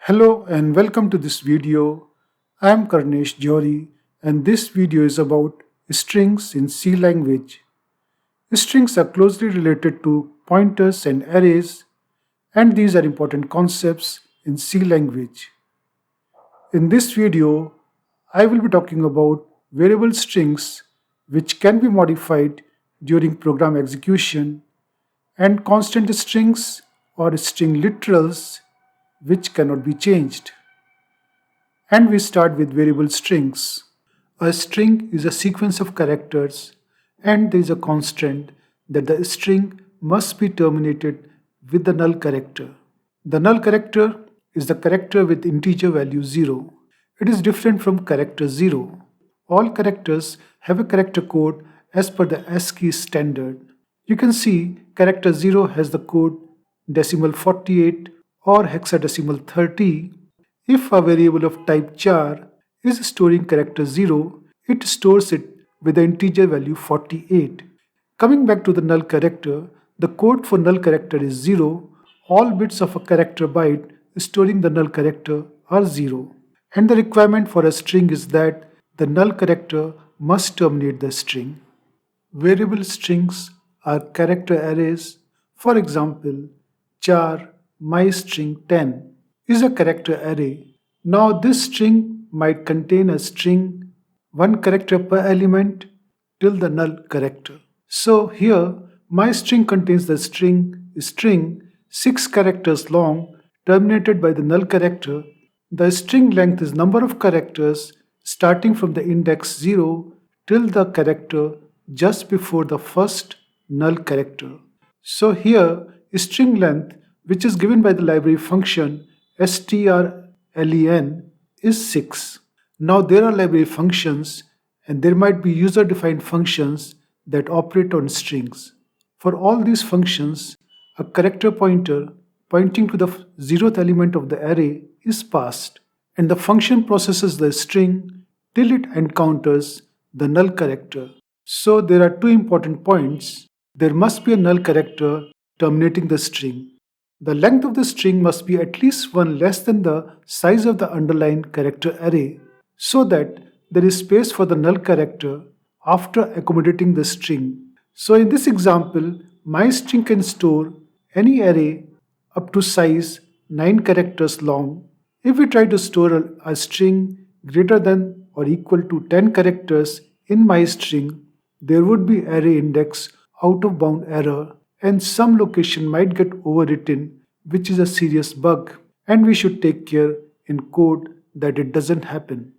Hello and welcome to this video. I am Karnesh Johri and this video is about strings in C language. Strings are closely related to pointers and arrays, and these are important concepts in C language. In this video, I will be talking about variable strings which can be modified during program execution and constant strings or string literals which cannot be changed. And we start with variable strings. A string is a sequence of characters, and there is a constant that the string must be terminated with the null character. The null character is the character with integer value 0. It is different from character 0. All characters have a character code as per the ASCII standard. You can see character 0 has the code decimal 48 or hexadecimal 30. If a variable of type char is storing character 0, it stores it with the integer value 48. Coming back to the null character, the code for null character is 0. All bits of a character byte storing the null character are 0. And the requirement for a string is that the null character must terminate the string. Variable strings are character arrays. For example, char mystring10 is a character array. Now this string might contain a string, one character per element till the null character. So here my string contains the string 6 characters long terminated by the null character. The string length is number of characters starting from the index 0 till the character just before the first null character. So here string length, which is given by the library function strlen, is 6. Now there are library functions and there might be user-defined functions that operate on strings. For all these functions, a character pointer pointing to the 0th element of the array is passed, and the function processes the string till it encounters the null character. So there are two important points. There must be a null character terminating the string. The length of the string must be at least one less than the size of the underlying character array, so that there is space for the null character after accommodating the string. So in this example, my string can store any array up to size 9 characters long. If we try to store a string greater than or equal to 10 characters in my string, there would be array index out of bound error and some location might get overwritten, which is a serious bug, and we should take care in code that it doesn't happen.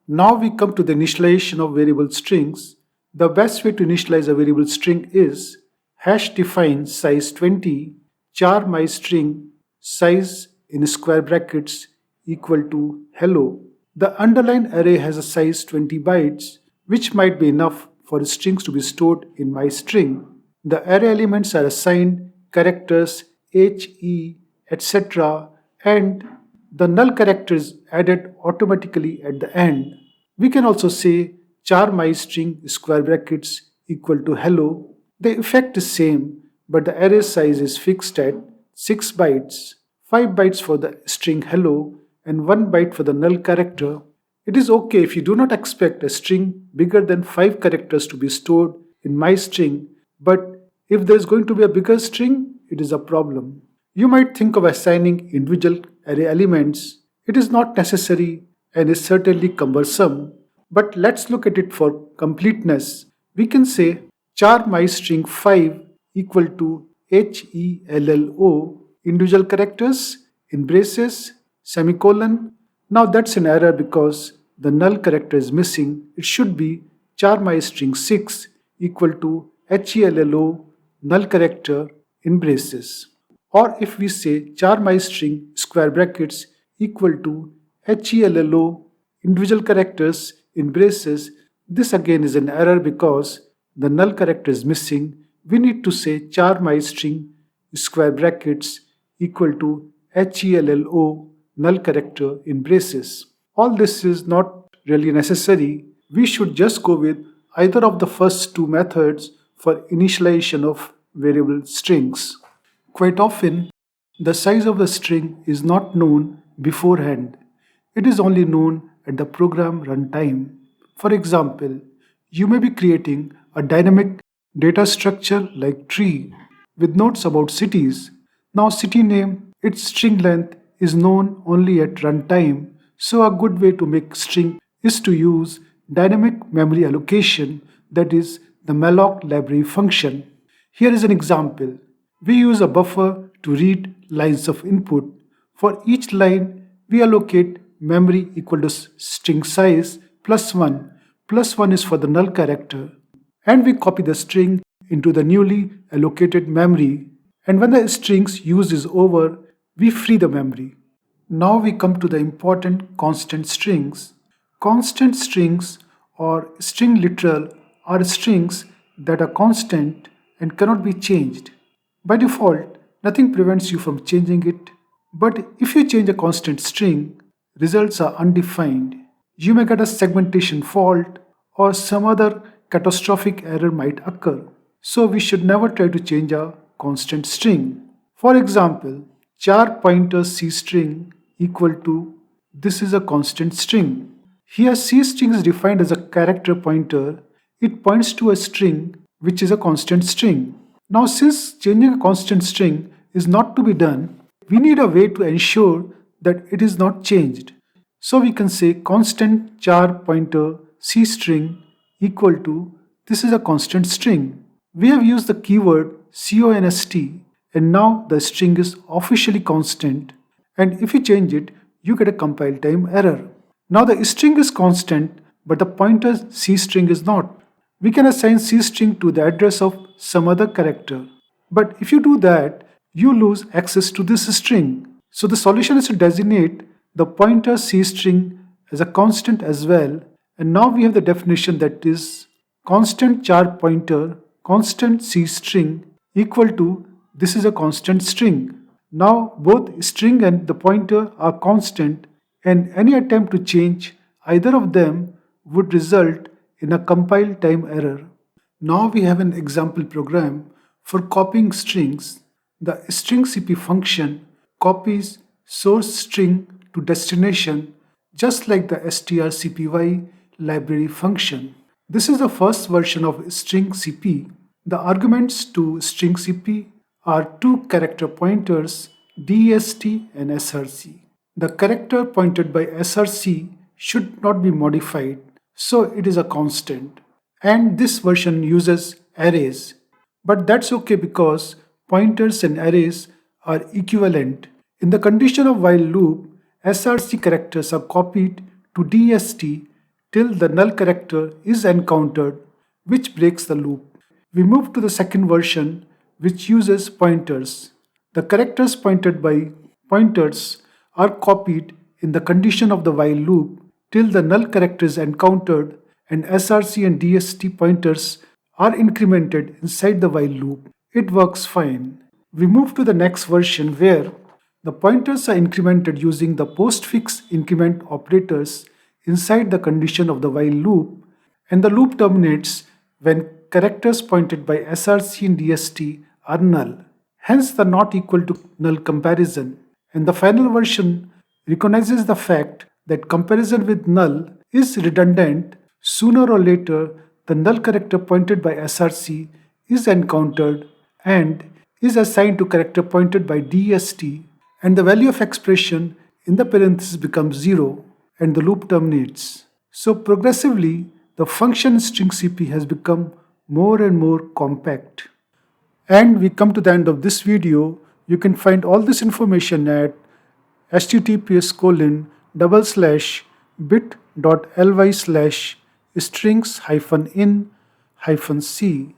Now we come to the initialization of variable strings. The best way to initialize a variable string is hash define size 20 char mystring size in square brackets equal to hello. The underlying array has a size 20 bytes, which might be enough for strings to be stored in my string. The array elements are assigned characters H, E, etc. and the null character is added automatically at the end. We can also say char mystring square brackets equal to hello. The effect is same, but the array size is fixed at 6 bytes, 5 bytes for the string hello and 1 byte for the null character. It is okay if you do not expect a string bigger than 5 characters to be stored in my string, but if there is going to be a bigger string, it is a problem. You might think of assigning individual array elements. It is not necessary and is certainly cumbersome, but let's look at it for completeness. We can say char mystring 5 equal to HELLO individual characters in braces semicolon. Now that's an error because the null character is missing. It should be char mystring 6 equal to HELLO null character in braces. Or if we say char mystring square brackets equal to HELLO individual characters in braces, this again is an error because the null character is missing. We need to say char mystring square brackets equal to HELLO null character in braces. All this is not really necessary. We should just go with either of the first two methods for initialization of variable strings. Quite often, the size of a string is not known beforehand. It is only known at the program runtime. For example, you may be creating a dynamic data structure like tree with notes about cities. Now city name, its string length is known only at runtime, so a good way to make string is to use dynamic memory allocation, that is the malloc library function. Here is an example. We use a buffer to read lines of input. For each line, we allocate memory equal to string size plus 1. Plus 1 is for the null character. And we copy the string into the newly allocated memory. And when the string's use is over, we free the memory. Now we come to the important constant strings. Constant strings or string literal are strings that are constant and cannot be changed. By default, nothing prevents you from changing it, but if you change a constant string, results are undefined. You may get a segmentation fault or some other catastrophic error might occur. So we should never try to change a constant string. For example, char pointer C string equal to this is a constant string. Here C string is defined as a character pointer. It points to a string which is a constant string. Now since changing a constant string is not to be done, we need a way to ensure that it is not changed. So we can say constant char pointer C string equal to this is a constant string. We have used the keyword const and now the string is officially constant, and if you change it, you get a compile time error. Now the string is constant but the pointer C string is not. We can assign C string to the address of some other character. But if you do that, you lose access to this string. So the solution is to designate the pointer C string as a constant as well. And now we have the definition, that is constant char pointer constant C string equal to this is a constant string. Now both string and the pointer are constant, and any attempt to change either of them would result in a compile time error. Now we have an example program for copying strings. The string cp function copies source string to destination just like the strcpy library function. This is the first version of string cp. The arguments to string cp are two character pointers dest and src. The character pointed by src should not be modified, so it is a constant. And this version uses arrays. But that's okay because pointers and arrays are equivalent. In the condition of while loop, src characters are copied to dst till the null character is encountered, which breaks the loop. We move to the second version, which uses pointers. The characters pointed by pointers are copied in the condition of the while loop till the null character is encountered, and src and dst pointers are incremented inside the while loop. It works fine. We move to the next version where the pointers are incremented using the postfix increment operators inside the condition of the while loop, and the loop terminates when characters pointed by src and dst are null. Hence the not equal to null comparison. And the final version recognizes the fact that comparison with null is redundant. Sooner or later, the null character pointed by src is encountered and is assigned to character pointed by dst, and the value of expression in the parenthesis becomes 0 and the loop terminates. So progressively, the function string cp has become more and more compact. And we come to the end of this video. You can find all this information at https://bit.ly/strings-in-c.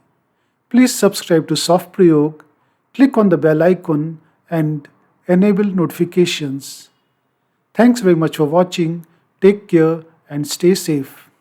Please subscribe to Soft Prayog, click on the bell icon and enable notifications. Thanks very much for watching. Take care and stay safe.